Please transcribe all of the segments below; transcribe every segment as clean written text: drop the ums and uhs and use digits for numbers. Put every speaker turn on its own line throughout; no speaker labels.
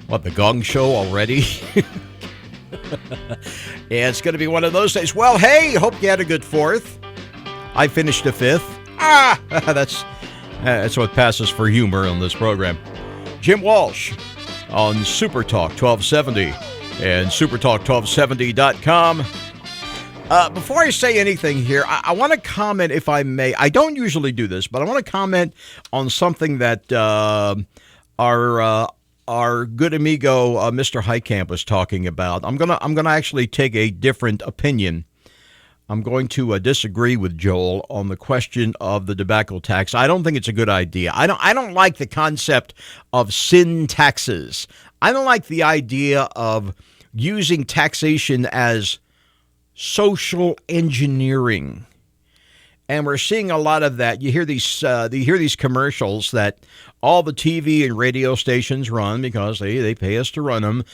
What, the Gong Show already? Yeah, it's going to be one of those days. Well, hey, hope you had a good 4th. I finished a 5th. That's what passes for humor on this program. Jim Walsh on Super Talk 1270 and supertalk1270.com. Before I say anything here, I want to comment, if I may. I don't usually do this, but I want to comment on something that our good amigo Mr. Heitkamp was talking about. I'm gonna actually take a different opinion. I'm going to disagree with Joel on the question of the tobacco tax. I don't think it's a good idea. I don't like the concept of sin taxes. I don't like the idea of using taxation as social engineering. And we're seeing a lot of that. You hear these commercials that all the TV and radio stations run because they pay us to run them.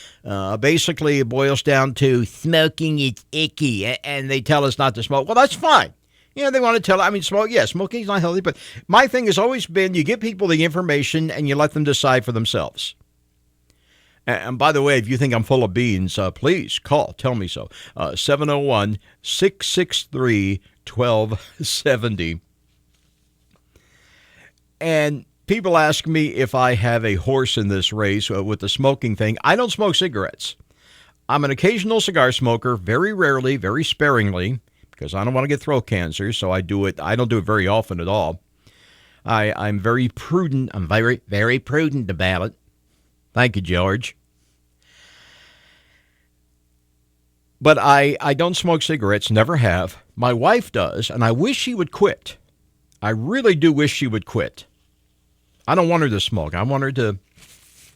Basically, it boils down to smoking is icky, and they tell us not to smoke. Well, that's fine. You know, they want to tell, smoking's not healthy, but my thing has always been you give people the information and you let them decide for themselves. And by the way, if you think I'm full of beans, please call. Tell me so. 701-663-1270. And people ask me if I have a horse in this race with the smoking thing. I don't smoke cigarettes. I'm an occasional cigar smoker, very rarely, very sparingly, because I don't want to get throat cancer, so I don't do it very often at all. I'm very prudent. I'm very, very prudent about it. Thank you, George. But I don't smoke cigarettes, never have. My wife does, and I wish she would quit. I really do wish she would quit. I don't want her to smoke. I want her to,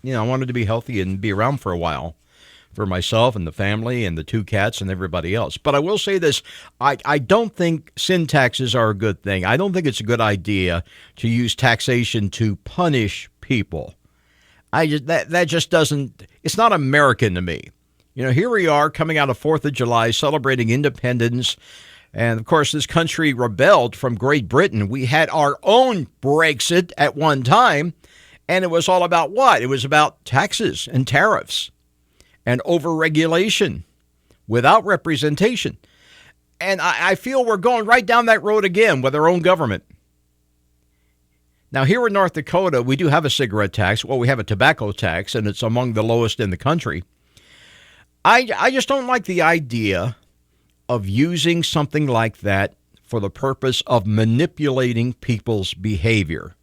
be healthy and be around for a while for myself and the family and the 2 cats and everybody else. But I will say this, I don't think sin taxes are a good thing. I don't think it's a good idea to use taxation to punish people. That just doesn't, it's not American to me. Here we are coming out of 4th of July, celebrating independence. And, of course, this country rebelled from Great Britain. We had our own Brexit at one time, and it was all about what? It was about taxes and tariffs and overregulation without representation. And I feel we're going right down that road again with our own government. Now, here in North Dakota, we do have a cigarette tax. Well, we have a tobacco tax, and it's among the lowest in the country. I just don't like the idea of using something like that for the purpose of manipulating people's behavior.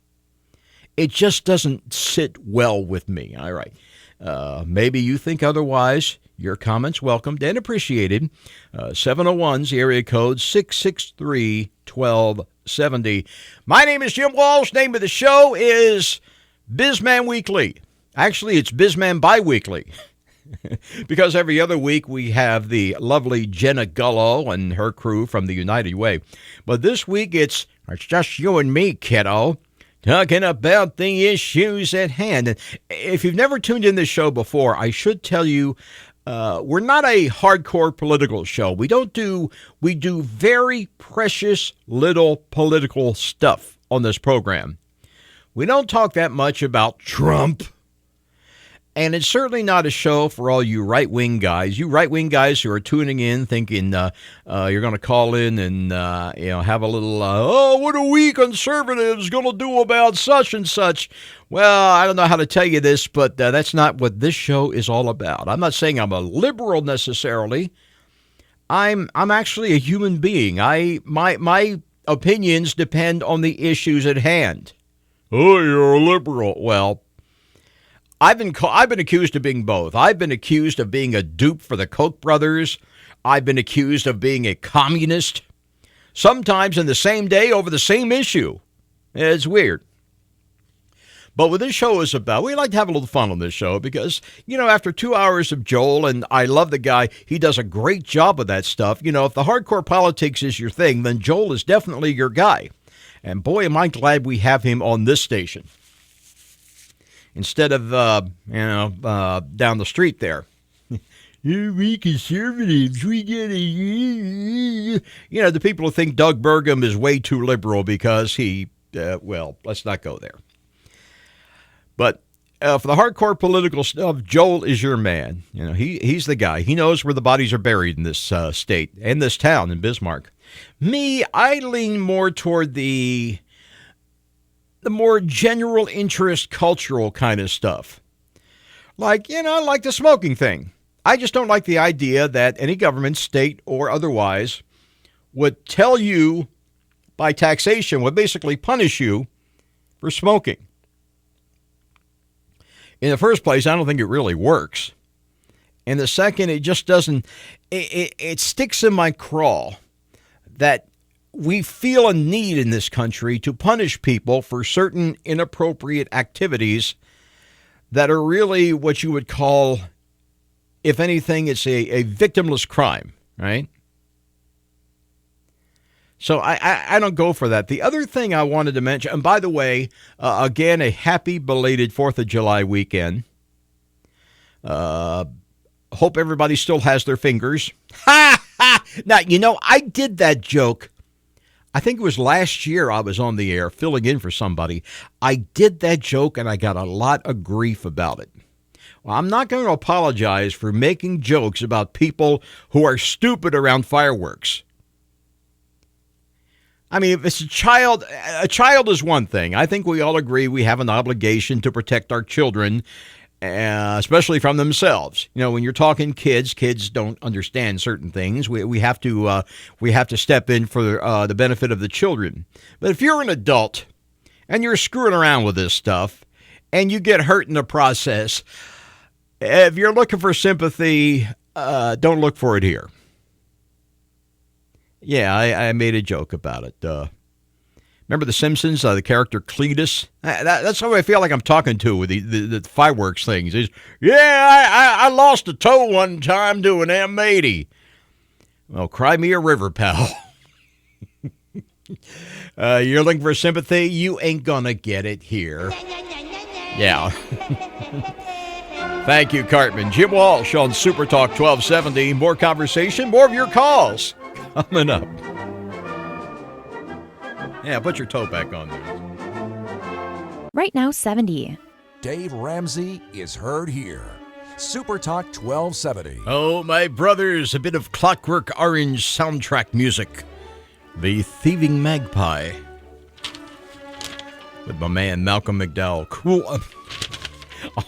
It just doesn't sit well with me. All right. Maybe you think otherwise. Your comments welcomed and appreciated. 701's area code 663-1270. My name is Jim Walsh. Name of the show is Bizman Weekly. Actually, it's Bizman Biweekly. Because every other week we have the lovely Jenna Gullo and her crew from the United Way. But this week it's just you and me, kiddo, talking about the issues at hand. And if you've never tuned in this show before, I should tell you, we're not a hardcore political show. We do very precious little political stuff on this program. We don't talk that much about Trump. And it's certainly not a show for all you right-wing guys. You right-wing guys who are tuning in thinking you're going to call in and have a little, what are we conservatives going to do about such and such? Well, I don't know how to tell you this, but that's not what this show is all about. I'm not saying I'm a liberal necessarily. I'm actually a human being. My opinions depend on the issues at hand. Oh, you're a liberal. Well, I've been accused of being both. I've been accused of being a dupe for the Koch brothers. I've been accused of being a communist. Sometimes in the same day over the same issue. It's weird. But what this show is about, we like to have a little fun on this show because, after 2 hours of Joel, and I love the guy, he does a great job of that stuff. If the hardcore politics is your thing, then Joel is definitely your guy. And boy, am I glad we have him on this station. Instead of, down the street there. We conservatives, we get a... the people who think Doug Burgum is way too liberal because he, let's not go there. But for the hardcore political stuff, Joel is your man. You know, he's the guy. He knows where the bodies are buried in this state and this town in Bismarck. Me, I lean more toward the more general interest, cultural kind of stuff. Like, like the smoking thing. I just don't like the idea that any government, state or otherwise, would tell you by taxation, would basically punish you for smoking. In the first place, I don't think it really works. And the second, it just doesn't, it sticks in my craw that we feel a need in this country to punish people for certain inappropriate activities that are really what you would call, if anything, it's a victimless crime, right? So I don't go for that. The other thing I wanted to mention, and by the way, again, a happy belated 4th of July weekend. Hope everybody still has their fingers. Ha ha! Now, I did that joke. I think it was last year I was on the air filling in for somebody. I did that joke and I got a lot of grief about it. Well, I'm not going to apologize for making jokes about people who are stupid around fireworks. I mean, if it's a child is one thing. I think we all agree we have an obligation to protect our children, especially from themselves. When you're talking kids don't understand certain things. We have to step in for the benefit of the children. But if you're an adult and you're screwing around with this stuff and you get hurt in the process, if you're looking for sympathy, don't look for it here. Yeah, I made a joke about it. Remember The Simpsons, the character Cletus? That's how I feel like I'm talking to with the fireworks things. I lost a toe one time doing M80. Well, cry me a river, pal. You're looking for sympathy? You ain't gonna get it here. Yeah. Thank you, Cartman. Jim Walsh on Super Talk 1270. More conversation, more of your calls coming up. Yeah, put your toe back on there.
Right now, 70.
Dave Ramsey is heard here. Super Talk 1270.
Oh, my brothers, a bit of Clockwork Orange soundtrack music. The Thieving Magpie. With my man, Malcolm McDowell. Cool.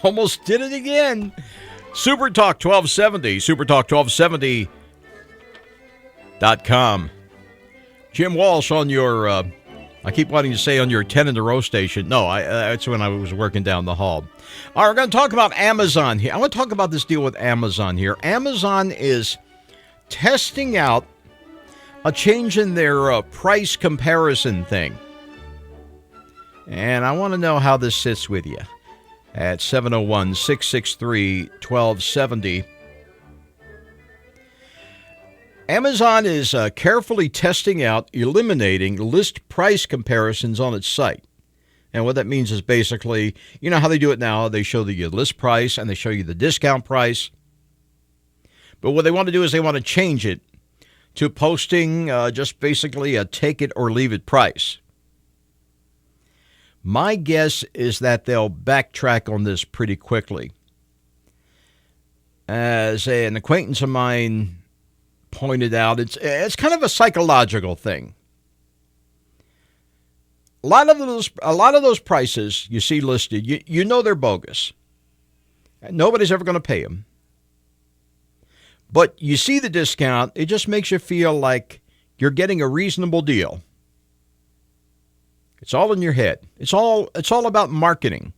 Almost did it again. Super Talk 1270. supertalk1270.com. Jim Walsh on your, I keep wanting to say on your 10 in a row station. No, that's when I was working down the hall. All right, we're going to talk about Amazon here. I want to talk about this deal with Amazon here. Amazon is testing out a change in their price comparison thing. And I want to know how this sits with you at 701-663-1270. Amazon is carefully testing out eliminating list price comparisons on its site. And what that means is basically, you know how they do it now. They show the list price and they show you the discount price. But what they want to do is they want to change it to posting just basically a take it or leave it price. My guess is that they'll backtrack on this pretty quickly. As an acquaintance of mine pointed out, it's kind of a psychological thing. A lot of those prices you see listed, you know they're bogus. Nobody's ever going to pay them. But you see the discount, it just makes you feel like you're getting a reasonable deal. It's all in your head. It's all about marketing.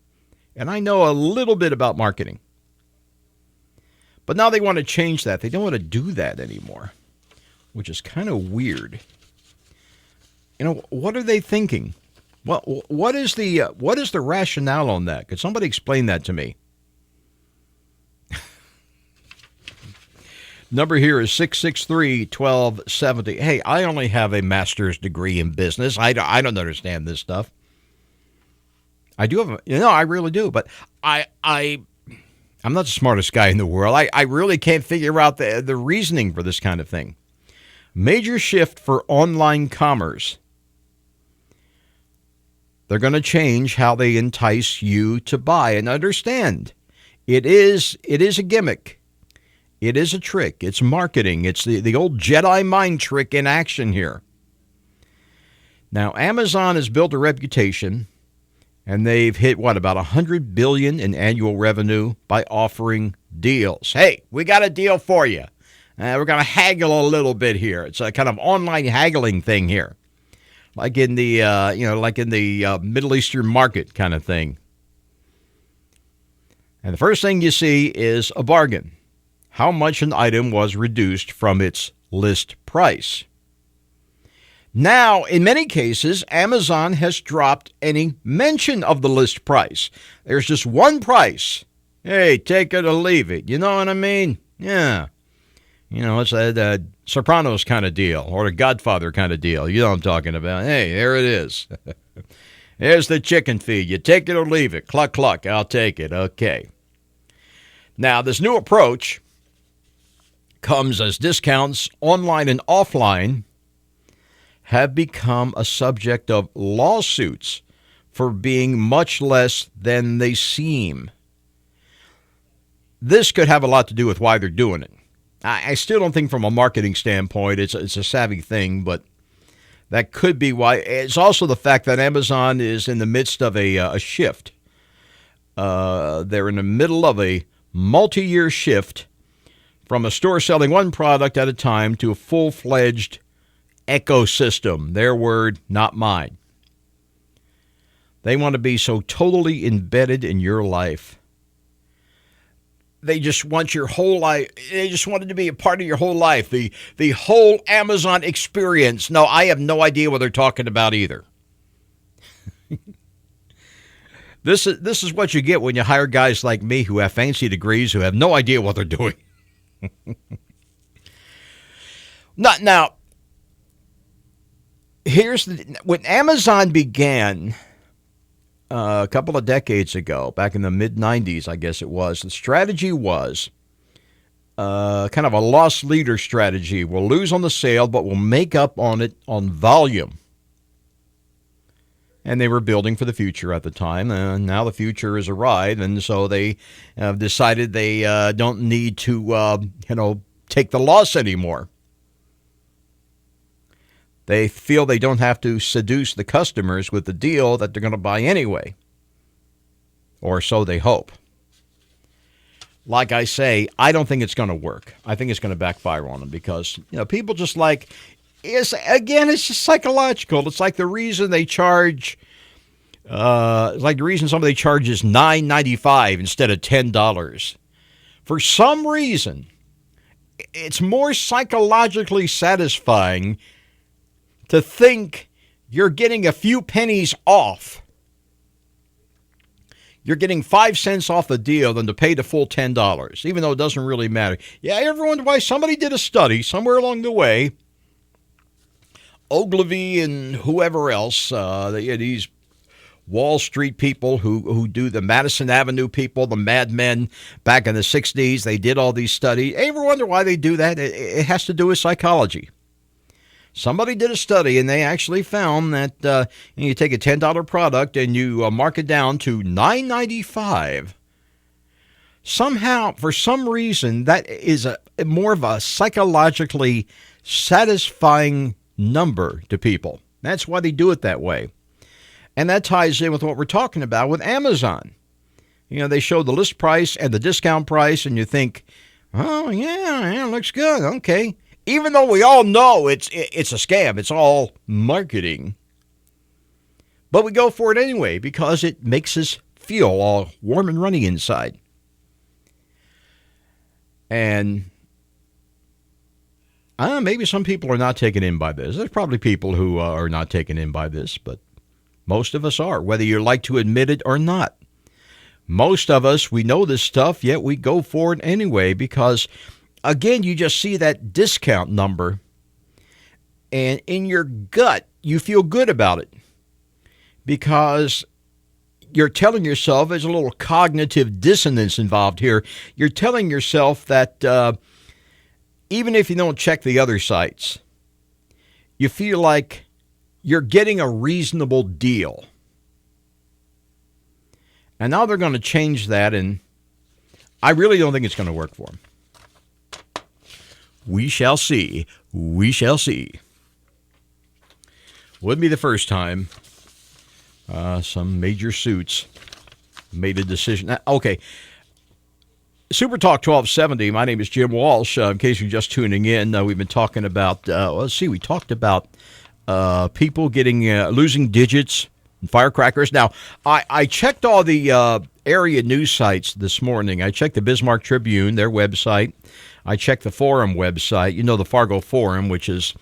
And I know a little bit about marketing. But now they want to change that. They don't want to do that anymore, which is kind of weird. What are they thinking? Well, what is the rationale on that? Could somebody explain that to me? Number here is 663-1270. Hey, I only have a master's degree in business. I don't understand this stuff. I do have I really do, but I'm not the smartest guy in the world. I really can't figure out the reasoning for this kind of thing. Major shift for online commerce. They're going to change how they entice you to buy. And understand, it is a gimmick. It is a trick. It's marketing. It's the old Jedi mind trick in action here. Now, Amazon has built a reputation, and they've hit, about $100 billion in annual revenue by offering deals. Hey, we got a deal for you. We're going to haggle a little bit here. It's a kind of online haggling thing here, like in the Middle Eastern market kind of thing. And the first thing you see is a bargain. How much an item was reduced from its list price. Now, in many cases, Amazon has dropped any mention of the list price. There's just one price. Hey, take it or leave it. You know what I mean? Yeah. It's a Sopranos kind of deal or a Godfather kind of deal. You know what I'm talking about. Hey, there it is. There's the chicken feed. You take it or leave it. Cluck, cluck. I'll take it. Okay. Now, this new approach comes as discounts online and offline have become a subject of lawsuits for being much less than they seem. This could have a lot to do with why they're doing it. I still don't think from a marketing standpoint it's a savvy thing, but that could be why. It's also the fact that Amazon is in the midst of a shift. They're in the middle of a multi-year shift from a store selling one product at a time to a full-fledged ecosystem. Their word, not mine. They want to be so totally embedded in your life. They just want your whole life. They just want it to be a part of your whole life. The whole Amazon experience. No, I have no idea what they're talking about either. This is what you get when you hire guys like me who have fancy degrees who have no idea what they're doing. Now, when Amazon began a couple of decades ago, back in the mid-'90s, I guess it was, the strategy was kind of a loss leader strategy. We'll lose on the sale, but we'll make up on it on volume. And they were building for the future at the time, and now the future has arrived, and so they decided they don't need to, take the loss anymore. They feel they don't have to seduce the customers with the deal that they're going to buy anyway. Or so they hope. Like I say, I don't think it's going to work. I think it's going to backfire on them because, people just it's just psychological. It's like the reason they charge, somebody charges $9.95 instead of $10. For some reason, it's more psychologically satisfying to think you're getting a few pennies off. You're getting 5 cents off the deal than to pay the full $10, even though it doesn't really matter. Yeah, you ever wonder why somebody did a study somewhere along the way, Ogilvy and whoever else, these Wall Street people who do the Madison Avenue people, the madmen back in the 60s, they did all these studies. Ever wonder why they do that? It has to do with psychology. Somebody did a study, and they actually found that you take a $10 product and you mark it down to $9.95. Somehow, for some reason, that is more of a psychologically satisfying number to people. That's why they do it that way. And that ties in with what we're talking about with Amazon. They show the list price and the discount price, and you think, oh, yeah, looks good, okay. Even though we all know it's a scam, it's all marketing. But we go for it anyway because it makes us feel all warm and runny inside. And maybe some people are not taken in by this. There's probably people who are not taken in by this, but most of us are, whether you like to admit it or not. Most of us, we know this stuff, yet we go for it anyway because, again, you just see that discount number, and in your gut, you feel good about it because you're telling yourself, there's a little cognitive dissonance involved here. You're telling yourself that even if you don't check the other sites, you feel like you're getting a reasonable deal. And now they're going to change that, and I really don't think it's going to work for them. We shall see. We shall see. Wouldn't be the first time some major suits made a decision. Okay. Super Talk 1270. My name is Jim Walsh. In case you're just tuning in, we've been talking about, we talked about people getting losing digits and firecrackers. Now, I checked all the area news sites this morning. I checked the Bismarck Tribune, their website. I checked the Forum website, the Fargo Forum, which is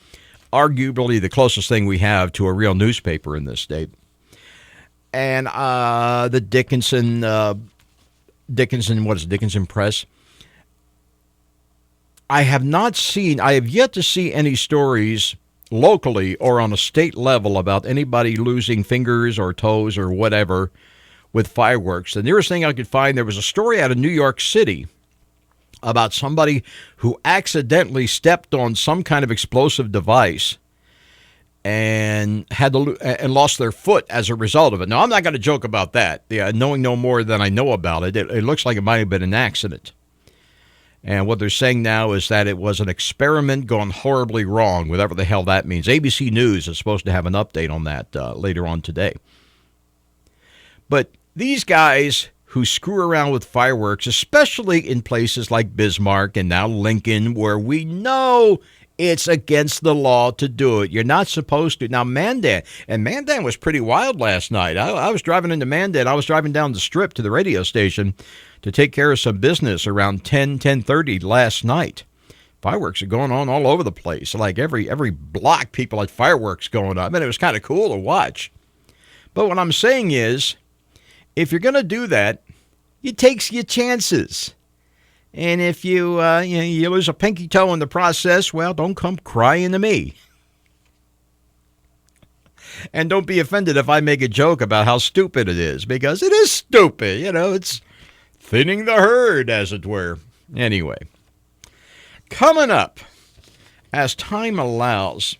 arguably the closest thing we have to a real newspaper in this state. And the Dickinson Press. I have yet to see any stories locally or on a state level about anybody losing fingers or toes or whatever with fireworks. The nearest thing I could find, there was a story out of New York City about somebody who accidentally stepped on some kind of explosive device and and lost their foot as a result of it. Now, I'm not going to joke about that. Yeah, knowing no more than I know about it, it looks like it might have been an accident. And what they're saying now is that it was an experiment gone horribly wrong, whatever the hell that means. ABC News is supposed to have an update on that later on today. But these guys who screw around with fireworks, especially in places like Bismarck and now Lincoln, where we know it's against the law to do it. You're not supposed to. Now, Mandan was pretty wild last night. I was driving into Mandan. I was driving down the strip to the radio station to take care of some business around 10:30 last night. Fireworks are going on all over the place. Like every block, people had fireworks going on. I mean, it was kind of cool to watch. But what I'm saying is, if you're going to do that, you take your chances. And if you lose a pinky toe in the process, well, don't come crying to me. And don't be offended if I make a joke about how stupid it is, because it is stupid. It's thinning the herd, as it were. Anyway, coming up, as time allows,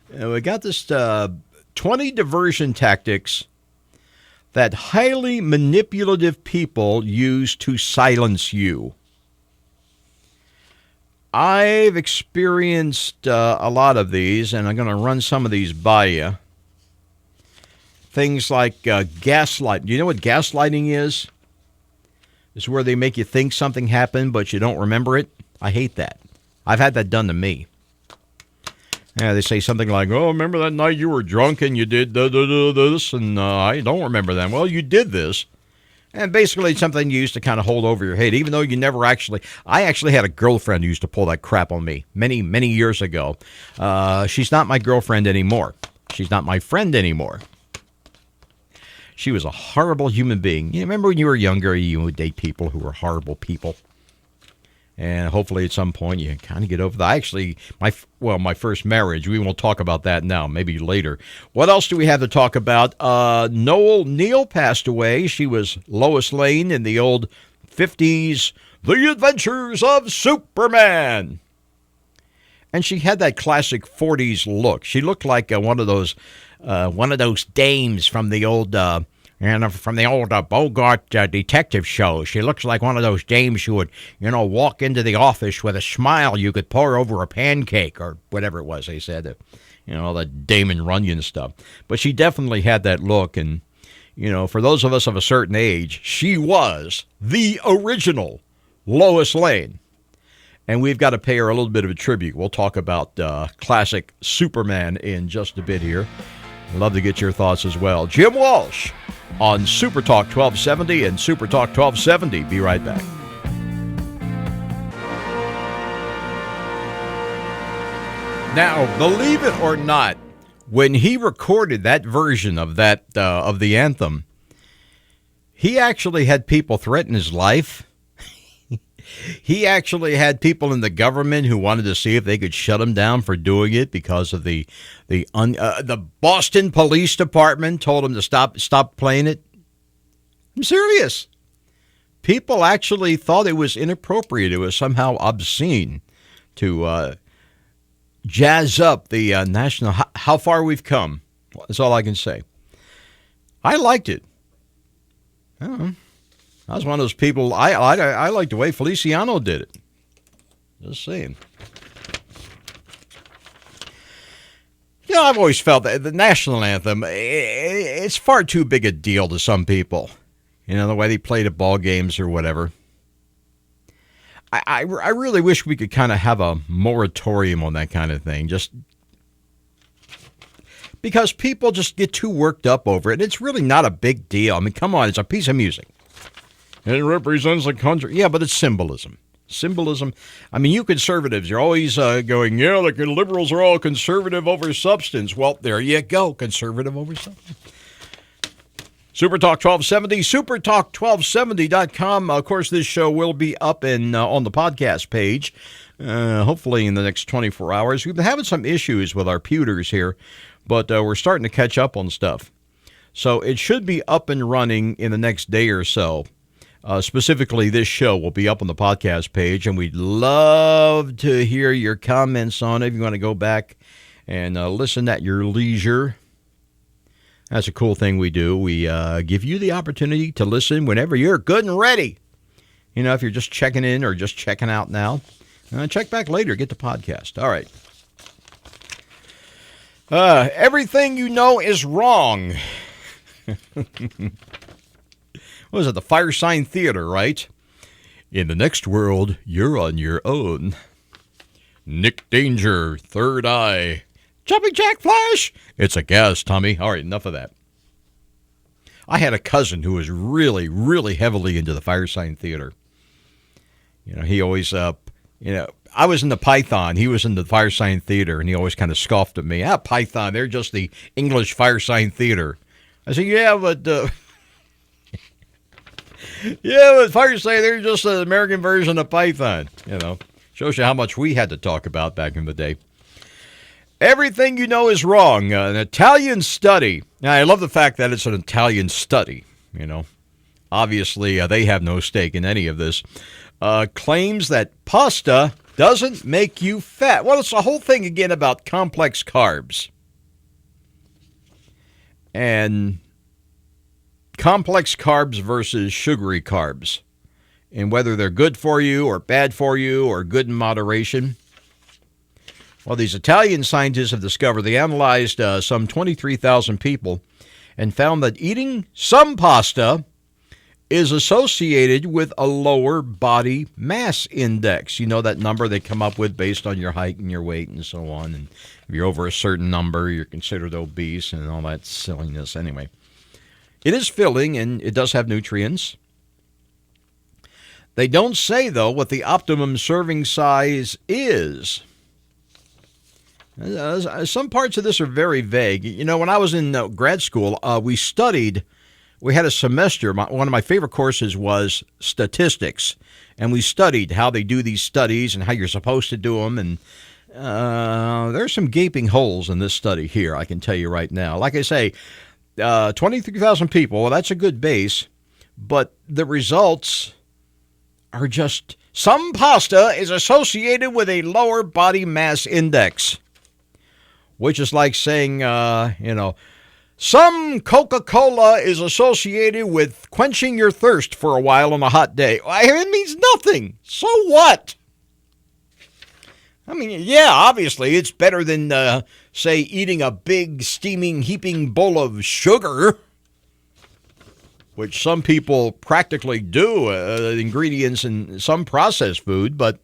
we got this 20 diversion tactics that highly manipulative people use to silence you. I've experienced a lot of these, and I'm going to run some of these by you. Things like gaslight. Do you know what gaslighting is? It's where they make you think something happened, but you don't remember it. I hate that. I've had that done to me. Yeah, they say something like, "Oh, remember that night you were drunk and you did this?" And I don't remember that. Well, you did this. And basically it's something you used to kind of hold over your head, even though you never actually... I actually had a girlfriend who used to pull that crap on me many, many years ago. She's not my girlfriend anymore. She's not my friend anymore. She was a horrible human being. You remember when you were younger, you would date people who were horrible people? And hopefully at some point you kind of get over that. Actually, my first marriage, we won't talk about that now, maybe later. What else do we have to talk about? Neal passed away. She was Lois Lane in the old 50s, The Adventures of Superman. And she had that classic 40s look. She looked like one of those dames from the old... from the old Bogart detective show. She looks like one of those dames who would, walk into the office with a smile you could pour over a pancake or whatever it was they said. All that Damon Runyon stuff. But she definitely had that look. And, for those of us of a certain age, she was the original Lois Lane. And we've got to pay her a little bit of a tribute. We'll talk about classic Superman in just a bit here. I'd love to get your thoughts as well. Jim Walsh on Super Talk 1270 and Super Talk 1270. Be right back. Now, believe it or not, when he recorded that version of of the anthem, he actually had people threaten his life. He actually had people in the government who wanted to see if they could shut him down for doing it because of the Boston Police Department told him to stop playing it. I'm serious. People actually thought it was inappropriate. It was somehow obscene to jazz up the national. How far we've come. That's all I can say. I liked it. I was one of those people. I like the way Feliciano did it. Just saying. I've always felt that the national anthem, it's far too big a deal to some people. The way they played at ball games or whatever. I really wish we could kind of have a moratorium on that kind of thing. Just because people just get too worked up over it. It's really not a big deal. I mean, come on, it's a piece of music. It represents the country. Yeah, but it's symbolism. Symbolism. I mean, you conservatives, you're always going, the liberals are all conservative over substance. Well, there you go, conservative over substance. Supertalk 1270, supertalk1270.com. Of course, this show will be up on the podcast page, hopefully in the next 24 hours. We've been having some issues with our pewters here, but we're starting to catch up on stuff. So it should be up and running in the next day or so. Specifically, this show will be up on the podcast page, and we'd love to hear your comments on it if you want to go back and listen at your leisure. That's a cool thing we do. We give you the opportunity to listen whenever you're good and ready. If you're just checking in or just checking out now, check back later. Get the podcast. All right. Everything you know is wrong. What was it? The Fire Sign Theater, right? In the next world, you're on your own. Nick Danger, Third Eye. Jumping Jack Flash. It's a gas, Tommy. All right, enough of that. I had a cousin who was really, really heavily into the Fire Sign Theater. He always, I was in the Python. He was in the Fire Sign Theater, and he always kind of scoffed at me. Python, they're just the English Fire Sign Theater. I said, yeah, but Fire Sign, they're just an American version of Python. Shows you how much we had to talk about back in the day. Everything you know is wrong. An Italian study. Now, I love the fact that it's an Italian study. Obviously, they have no stake in any of this. Claims that pasta doesn't make you fat. Well, it's the whole thing again about complex carbs. And complex carbs versus sugary carbs. And whether they're good for you or bad for you or good in moderation. Well, these Italian scientists have discovered, they analyzed some 23,000 people and found that eating some pasta is associated with a lower body mass index. That number they come up with based on your height and your weight and so on. And if you're over a certain number, you're considered obese and all that silliness. Anyway, it is filling and it does have nutrients. They don't say, though, what the optimum serving size is. Some parts of this are very vague. When I was in grad school, we had a semester. One of my favorite courses was statistics. And we studied how they do these studies and how you're supposed to do them. And there's some gaping holes in this study here, I can tell you right now. Like I say, 23,000 people, well, that's a good base. But the results are just, some pasta is associated with a lower body mass index. Which is like saying, some Coca-Cola is associated with quenching your thirst for a while on a hot day. It means nothing. So what? I mean, yeah, obviously it's better than, say, eating a big, steaming, heaping bowl of sugar, which some people practically do, ingredients in some processed food, but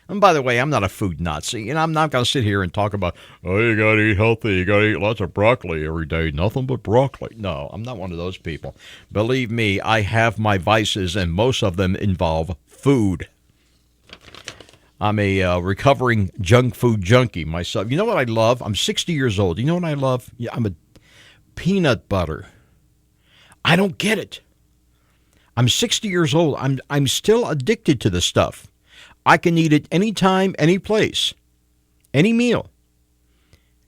and by the way, I'm not a food Nazi, and I'm not going to sit here and talk about, you got to eat healthy, you got to eat lots of broccoli every day, nothing but broccoli. No, I'm not one of those people. Believe me, I have my vices, and most of them involve food. I'm a recovering junk food junkie myself. You know what I love? I'm 60 years old. You know what I love? Yeah, I'm a peanut butter. I don't get it. I'm 60 years old. I'm still addicted to this stuff. I can eat it anytime, any place, any meal.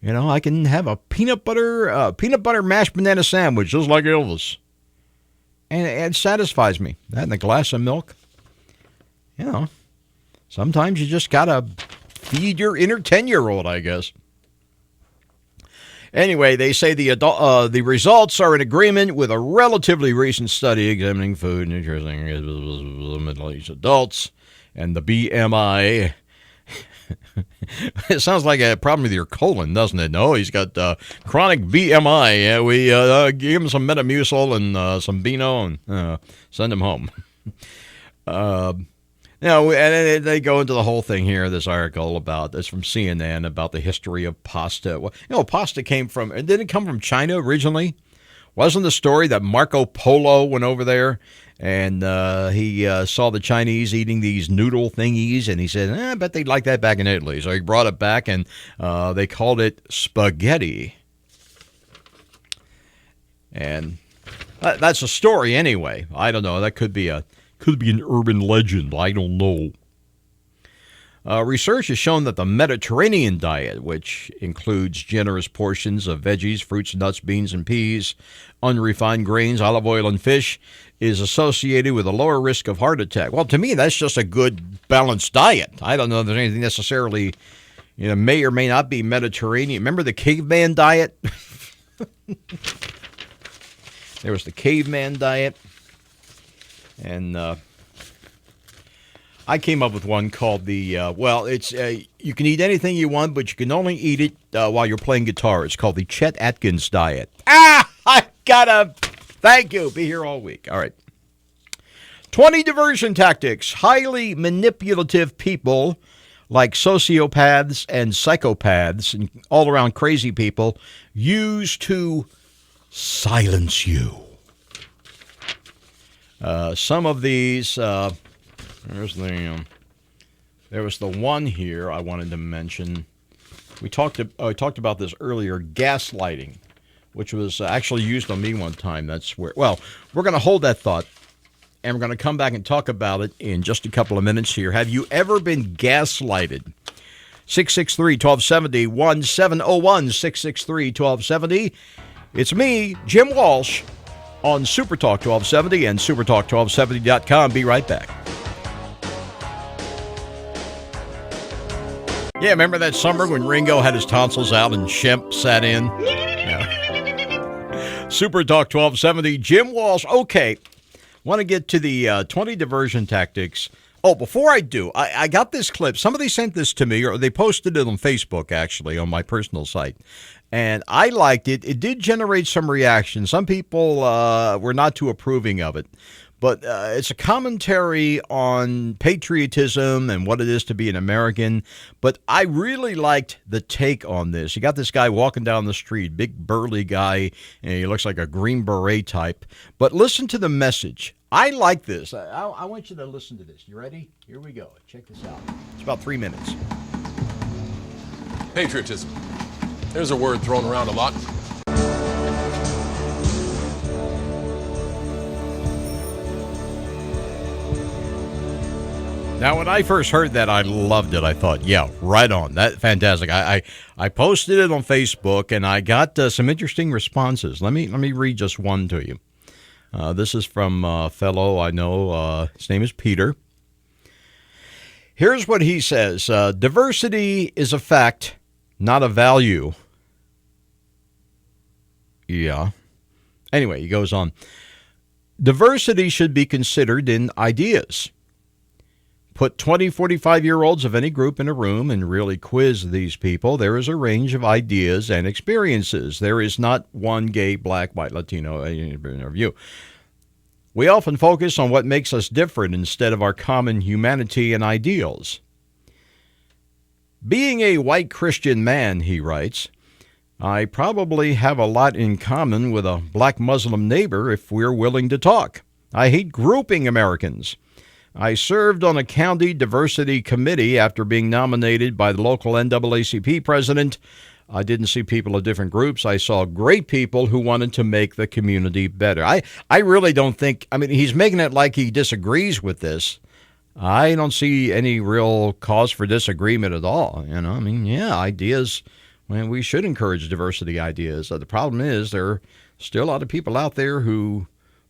I can have a peanut butter mashed banana sandwich, just like Elvis. And it satisfies me. That and a glass of milk. Sometimes you just got to feed your inner 10-year-old, I guess. Anyway, they say the results are in agreement with a relatively recent study examining food nutrition in middle-aged adults and the BMI. It sounds like a problem with your colon, doesn't it? No, he's got chronic BMI. Yeah, we give him some Metamucil and some Beano and send him home. And they go into the whole thing here, this article about this from CNN about the history of pasta. Well, pasta didn't it come from China originally? Wasn't the story that Marco Polo went over there and he saw the Chinese eating these noodle thingies, and he said, I bet they'd like that back in Italy. So he brought it back, and they called it spaghetti. And that's a story anyway. I don't know. That could be an urban legend. I don't know. Research has shown that the Mediterranean diet, which includes generous portions of veggies, fruits, nuts, beans, and peas, unrefined grains, olive oil, and fish, is associated with a lower risk of heart attack. Well, to me, that's just a good, balanced diet. I don't know if there's anything necessarily, may or may not be Mediterranean. Remember the caveman diet? There was the caveman diet. And I came up with one called it's you can eat anything you want, but you can only eat it while you're playing guitar. It's called the Chet Atkins diet. Thank you. Be here all week. All right. 20 diversion tactics highly manipulative people like sociopaths and psychopaths and all around crazy people use to silence you. Some of these, there was the one here I wanted to mention. We talked about this earlier, gaslighting, which was actually used on me one time. We're going to hold that thought, and we're going to come back and talk about it in just a couple of minutes here. Have you ever been gaslighted? 663-1270, 1701-663-1270. It's me, Jim Walsh, on Super Talk 1270 and supertalk1270.com. Be right back. Yeah, remember that summer when Ringo had his tonsils out and Shemp sat in? Yeah. Super Talk 1270, Jim Walsh. Okay, want to get to the 20 diversion tactics. Oh, before I do, I got this clip. Somebody sent this to me, or they posted it on Facebook, actually, on my personal site. And I liked it. It did generate some reaction. Some people were not too approving of it. But it's a commentary on patriotism and what it is to be an American. But I really liked the take on this. You got this guy walking down the street, big burly guy, and he looks like a Green Beret type. But listen to the message. I like this. I want you to listen to this. You ready? Here we go. Check this out. It's about 3 minutes.
Patriotism. There's a word thrown around a lot.
Now, when I first heard that, I loved it. I thought, yeah, right on. That's fantastic. I posted it on Facebook, and I got some interesting responses. Let me read just one to you. This is from a fellow I know. His name is Peter. Here's what he says. Diversity is a fact, not a value. Yeah. Anyway, he goes on. Diversity should be considered in ideas. Put 20, 45-year-olds of any group in a room and really quiz these people. There is a range of ideas and experiences. There is not one gay, black, white, Latino view. We often focus on what makes us different instead of our common humanity and ideals. Being a white Christian man, he writes, I probably have a lot in common with a black Muslim neighbor if we're willing to talk. I hate grouping Americans. I served on a county diversity committee after being nominated by the local NAACP president. I didn't see people of different groups. I saw great people who wanted to make the community better. I really don't think, he's making it like he disagrees with this. I don't see any real cause for disagreement at all. Ideas, we should encourage diversity ideas. The problem is there are still a lot of people out there who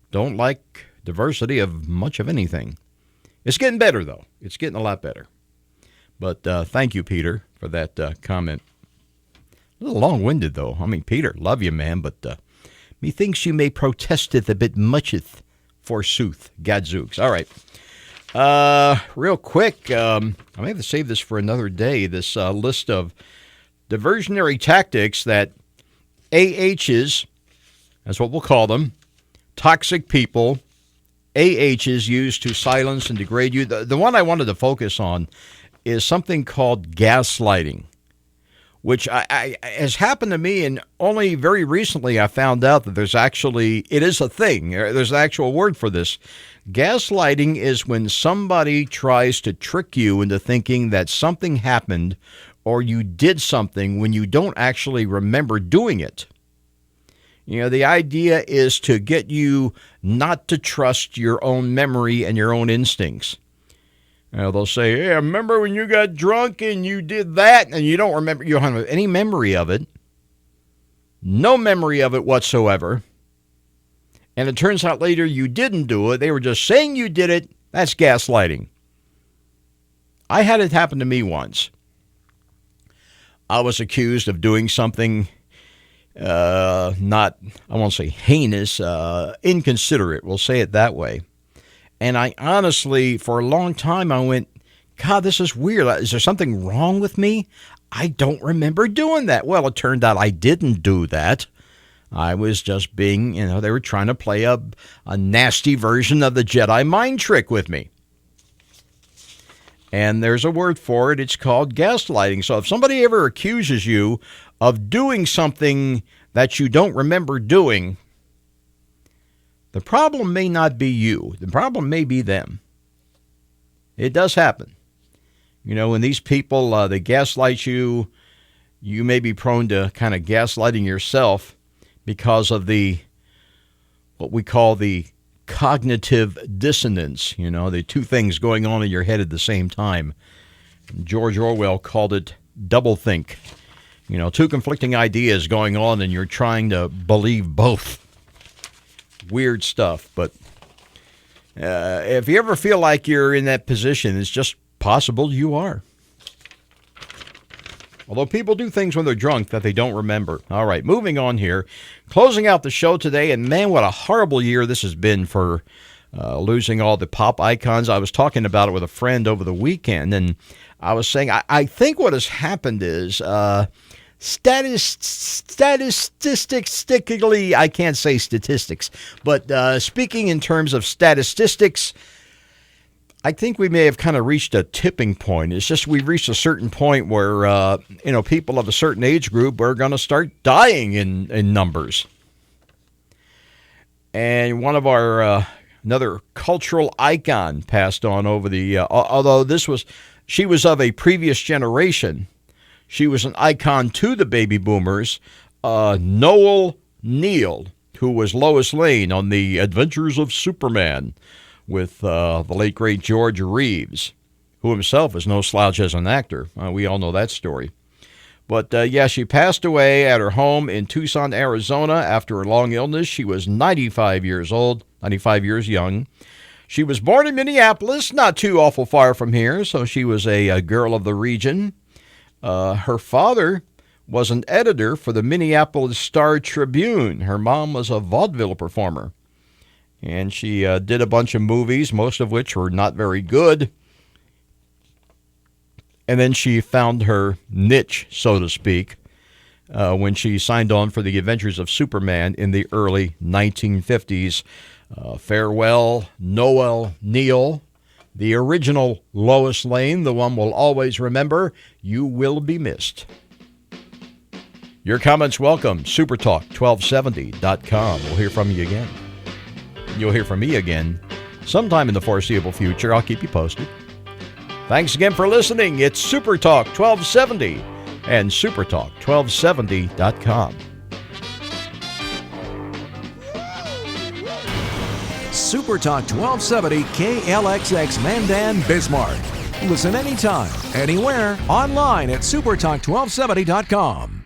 don't like diversity of much of anything. It's getting better, though. It's getting a lot better. But thank you, Peter, for that comment. A little long-winded, though. I mean, Peter, love you, man, but methinks you may protesteth a bit mucheth, forsooth. Gadzooks. All right. Real quick, I may have to save this for another day, this list of diversionary tactics that AHs, that's what we'll call them, toxic people, AHs use to silence and degrade you. The one I wanted to focus on is something called gaslighting, which has happened to me, and only very recently I found out that it is a thing. There's an actual word for this. Gaslighting is when somebody tries to trick you into thinking that something happened or you did something when you don't actually remember doing it. You know, the idea is to get you not to trust your own memory and your own instincts. They'll say, hey, I remember when you got drunk and you did that, and you don't remember, you don't have any memory of it, no memory of it whatsoever, and it turns out later you didn't do it, they were just saying you did it. That's gaslighting. I had it happen to me once. I was accused of doing something not, I won't say heinous, inconsiderate, we'll say it that way. And I honestly, for a long time, I went, God, this is weird. Is there something wrong with me? I don't remember doing that. Well, it turned out I didn't do that. I was just being, they were trying to play a nasty version of the Jedi mind trick with me. And there's a word for it. It's called gaslighting. So if somebody ever accuses you of doing something that you don't remember doing, the problem may not be you. The problem may be them. It does happen. When these people, they gaslight you, you may be prone to kind of gaslighting yourself because of what we call the cognitive dissonance. The two things going on in your head at the same time. George Orwell called it doublethink. Two conflicting ideas going on and you're trying to believe both. Weird stuff, but if you ever feel like you're in that position, it's just possible you are. Although people do things when they're drunk that they don't remember. All right, moving on here. Closing out the show today, and man, what a horrible year this has been for losing all the pop icons. I was talking about it with a friend over the weekend, and I was saying I think what has happened is statistically, I can't say statistics, but speaking in terms of statistics, I think we may have kind of reached a tipping point. It's just we've reached a certain point where, people of a certain age group are going to start dying in numbers. And one of our, another cultural icon passed on over the, although she was of a previous generation. She was an icon to the baby boomers, Noel Neal, who was Lois Lane on The Adventures of Superman with the late, great George Reeves, who himself is no slouch as an actor. We all know that story. But, she passed away at her home in Tucson, Arizona after a long illness. She was 95 years old, 95 years young. She was born in Minneapolis, not too awful far from here, so she was a girl of the region. Her father was an editor for the Minneapolis Star-Tribune. Her mom was a vaudeville performer. And she did a bunch of movies, most of which were not very good. And then she found her niche, so to speak, when she signed on for the Adventures of Superman in the early 1950s. Farewell, Noel Neal. The original Lois Lane, the one we'll always remember. You will be missed. Your comments welcome. supertalk1270.com. We'll hear from you again. You'll hear from me again sometime in the foreseeable future. I'll keep you posted. Thanks again for listening. It's Supertalk 1270 and supertalk1270.com.
Supertalk 1270 KLXX Mandan, Bismarck. Listen anytime, anywhere, online at supertalk1270.com.